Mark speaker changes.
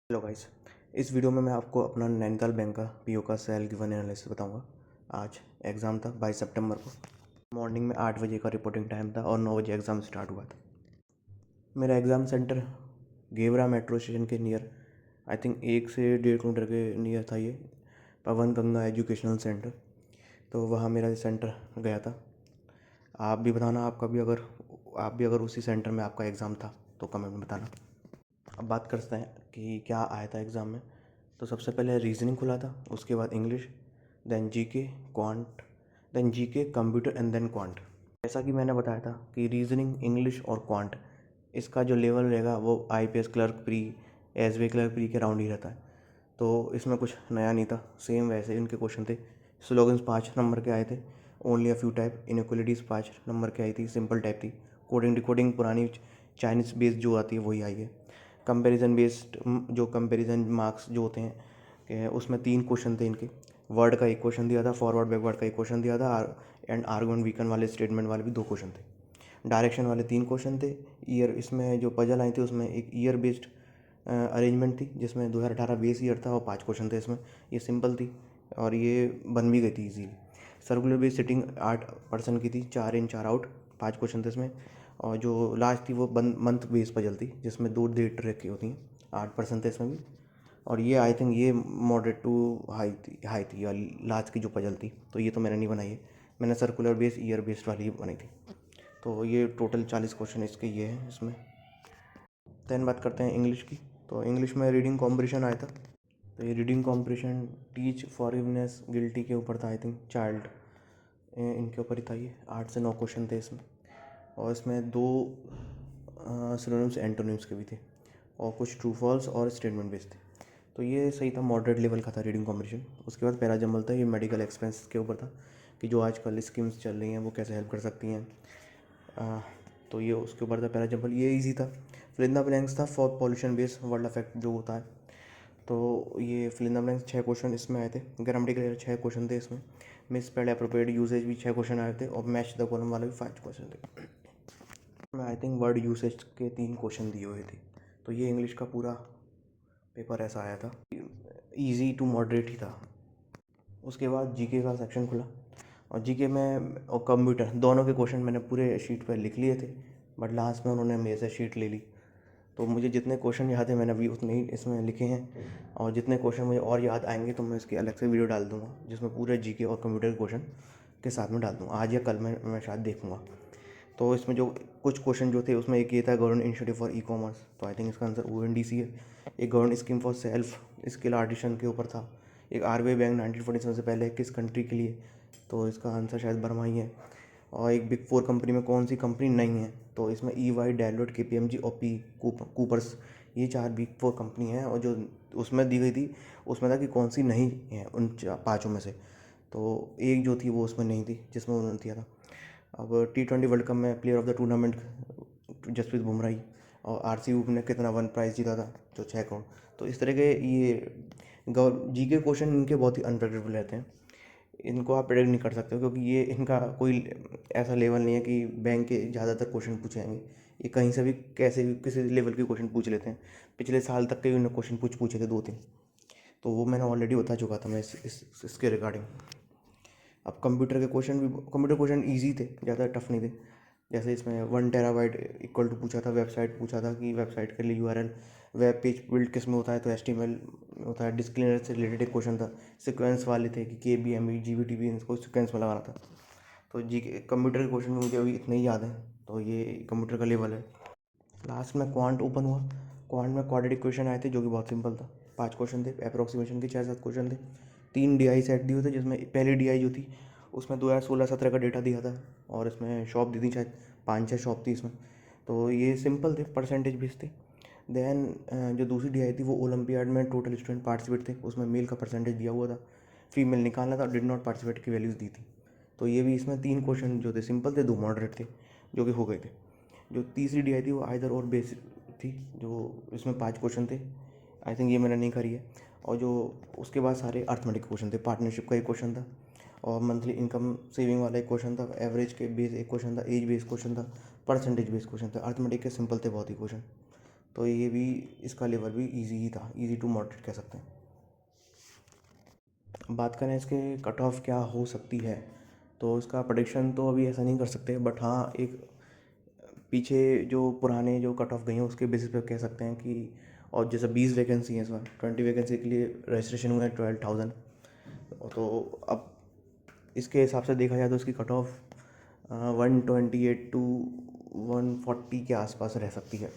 Speaker 1: Hello guys. इस video में मैं आपको अपना नैनीताल बैंक का पीओ का सेल गिवन एनालिसिस बताऊंगा। आज एग्ज़ाम था 22 सितंबर को। मॉर्निंग में 8 बजे का रिपोर्टिंग टाइम था और 9 बजे एग्ज़ाम स्टार्ट हुआ था। मेरा exam centre Gevra metro station के नियर, आई थिंक 1 से 1.5 किलोमीटर के नियर था ये, पवन गंगा एजुकेशनल सेंटर। तो वहाँ मेरा सेंटर गया था। आप भी बताना, आप भी अगर उसी सेंटर में आपका एग्ज़ाम था तो कमेंट में बताना। अब बात करते हैं कि क्या आया था एग्ज़ाम में। तो सबसे पहले रीजनिंग खुला था, उसके बाद English, then GK, quant, then GK, computer and then quant. जैसा कि मैंने बताया था कि रीजनिंग, इंग्लिश और क्वांट, इसका जो लेवल रहेगा वो IPS clerk pre, SBI clerk pre के राउंड ही रहता है। तो इसमें कुछ नया नहीं था, सेम वैसे ही उनके क्वेश्चन थे। स्लोगन्स 5 नंबर के आए थे, only a few type, inequalities 5 number के आई थी, सिंपल टाइप थी। कोडिंग डिकोडिंग पुरानी चाइनीज़ बेस्ड जो आती है वही आई है। कंपैरिजन बेस्ड जो कंपैरिजन मार्क्स जो होते हैं उसमें 3 क्वेश्चन थे इनके। वर्ड का एक क्वेश्चन दिया था, फॉरवर्ड बैकवर्ड का एक क्वेश्चन दिया था, एंड आर्गुमेंट वीकन वाले स्टेटमेंट वाले भी 2 क्वेश्चन थे। डायरेक्शन वाले 3 क्वेश्चन थे। ईयर, इसमें जो पजल आई थी उसमें एक ईयर बेस्ड अरेंजमेंट थी जिसमें 2018 बेस ईयर था और 5 क्वेश्चन थे इसमें। ये सिंपल थी और ये बन भी गई थी इजीली। सर्कुलर बेस सिटिंग 8% की थी, 4 इन 4 आउट, 5 क्वेश्चन थे इसमें। और जो लास्ट थी वो मंथ बेस पजल थी जिसमें 2 डेट रखी होती हैं, 8% थे इसमें भी। और ये आई थिंक ये मॉडरेट टू हाई थी या लास्ट की जो पजल थी, तो ये तो मैंने नहीं बनाई है। मैंने सर्कुलर बेस ईयर बेस्ड वाली ही बनाई थी। तो ये टोटल 40 क्वेश्चन इसके ये हैं इसमें। दैन बात करते हैं इंग्लिश की। तो इंग्लिश में रीडिंग कॉम्पिटिशन आया था। तो ये reading competition teach forgiveness guilty के ऊपर था, आई थिंक चाइल्ड, इनके ऊपर ही था ये। 8 से 9 क्वेश्चन थे इसमें और इसमें 2 सिनोनिम्स एंटोनिम्स के भी थे और कुछ ट्रू फॉल्स और स्टेटमेंट बेस्ड थे। तो ये सही था, मॉडरेट लेवल का था रीडिंग कॉम्पिटिशन। उसके बाद पैरा जंबल था, ये मेडिकल एक्सपेंस के ऊपर था कि जो आजकल स्कीम्स चल रही हैं वो कैसे हेल्प कर सकती हैं। तो ये उसके ऊपर था पैरा जंबल, ये इजी था। फिल इन द ब्लैंक्स था for pollution based world effect जो होता है। तो ये fill in the blanks 6 question इसमें आए थे। ग्रामेटिकल 6 क्वेश्चन थे इसमें। मिसस्पेल्ड एप्रोप्रिएट यूसेज भी 6 क्वेश्चन आए थे और मैच द कॉलम वाले भी 5 क्वेश्चन थे। मैं आई थिंक वर्ड यूसेज के 3 क्वेश्चन दिए हुए थे। तो ये इंग्लिश का पूरा पेपर ऐसा आया था, इजी टू मॉडरेट ही था। उसके बाद जीके का सेक्शन खुला और जीके में और कंप्यूटर दोनों के क्वेश्चन मैंने पूरे शीट पर लिख लिए थे, बट लास्ट में उन्होंने मेरे से शीट ले ली। तो मुझे जितने क्वेश्चन याद है मैंने अभी उतने ही इसमें लिखे हैं और जितने क्वेश्चन मुझे और याद आएंगे तो मैं इसकी अलग से वीडियो डाल दूँगा जिसमें पूरे जीके और कंप्यूटर के क्वेश्चन के साथ में डाल दूँगा। आज या कल मैं शायद देखूँगा। तो इसमें जो कुछ क्वेश्चन जो थे उसमें एक ये था government initiative for e commerce, तो आई थिंक इसका आंसर ओएनडीसी है। एक government scheme for self skill artisan के ऊपर था। एक आरबीआई बैंक 1947 से पहले किस कंट्री के लिए, तो इसका आंसर शायद बर्मा ही है। और एक बिग 4 कंपनी में कौन सी कंपनी नहीं है, तो इसमें EY, डेलोइट, KPMG और कूपर्स, ये 4 बिग 4 कंपनी हैं। और जो उसमें दी गई थी उसमें था कि कौन सी नहीं है उन 5 में से, तो एक जो थी वो उसमें नहीं थी जिसमें उन्होंने दिया था। अब T20 वर्ल्ड कप में player of the tournament Jasprit Bumrah ही, और RCB ने कितना वन प्राइज़ जीता था, जो 6 करोड़। तो इस तरह के ये जीके क्वेश्चन इनके बहुत ही अनप्रेडिक्टेबल रहते हैं। इनको आप प्रेडिक्ट नहीं कर सकते क्योंकि ये इनका कोई ऐसा लेवल नहीं है कि बैंक के ज़्यादातर क्वेश्चन पूछे जाएंगे। ये कहीं से भी कैसे भी किसी लेवल के क्वेश्चन पूछ लेते हैं। पिछले साल तक के उन्होंने क्वेश्चन पूछे थे 2-3, तो वो मैंने ऑलरेडी बता चुका था मैं इसके रिगार्डिंग। अब कंप्यूटर के क्वेश्चन भी, कंप्यूटर क्वेश्चन ईजी थे, ज़्यादा टफ नहीं थे। जैसे इसमें 1 टेराबाइट इक्वल टू पूछा था, वेबसाइट पूछा था कि वेबसाइट के लिए यूआरएल, वेब पेज बिल्ड किस में होता है, तो HTML में होता है। डिस्क्लेमर से रिलेटेड एक क्वेश्चन था। सिक्वेंस वाले थे कि KB, MB, GB, TB इनको सिक्वेंस में लगाना था। तो जी कंप्यूटर के क्वेश्चन मुझे अभी इतने ही याद हैं, तो ये कंप्यूटर का लेवल है। लास्ट में क्वांट ओपन हुआ। क्वांट में क्वाड्रेटिक क्वेश्चन आए थे जो कि बहुत सिंपल था। 5 क्वेश्चन थे, अप्रोक्सीमेशन के 6-7 क्वेश्चन थे। 3 DI सेट दिए थे जिसमें पहली DI जो थी उसमें 2016-17 का डेटा दिया था और इसमें शॉप दी थी शायद 5-6 शॉप थी इसमें। तो ये सिंपल थे, परसेंटेज बेस्ड थे। देन जो दूसरी DI थी वो ओलंपियाड में टोटल स्टूडेंट पार्टिसिपेट थे, उसमें मेल का परसेंटेज दिया हुआ था, फीमेल निकालना था, डिड नॉट पार्टिसिपेट की वैल्यूज़ दी थी। तो ये भी इसमें 3 क्वेश्चन जो थे सिंपल थे, 2 मॉडरेट थे जो कि हो गए थे। जो तीसरी DI थी वो आइदर और बेस थी, जो इसमें 5 क्वेश्चन थे, आई थिंक ये मैंने नहीं करी है। और जो उसके बाद सारे अर्थमेटिक क्वेश्चन थे। पार्टनरशिप का एक क्वेश्चन था और मंथली इनकम सेविंग वाला एक क्वेश्चन था, एवरेज के बेस एक क्वेश्चन था, एज बेस क्वेश्चन था, परसेंटेज बेस क्वेश्चन था। अर्थमेटिक के सिंपल थे बहुत ही क्वेश्चन। तो ये भी, इसका लेवल भी इजी ही था, इजी टू मॉडरेट कह सकते हैं। बात करें इसके कट ऑफ क्या हो सकती है, तो इसका प्रेडिक्शन तो अभी ऐसा नहीं कर सकते, बट हाँ एक पीछे जो पुराने जो कट ऑफ गई हैं उसके बेसिस पे कह सकते हैं कि, और जैसे 20 वैकेंसी है इस बार, 20 वैकेंसी के लिए रजिस्ट्रेशन हुआ है 12,000। तो अब इसके हिसाब से देखा जाए तो इसकी कट ऑफ 128 टू 140 के आसपास रह सकती है।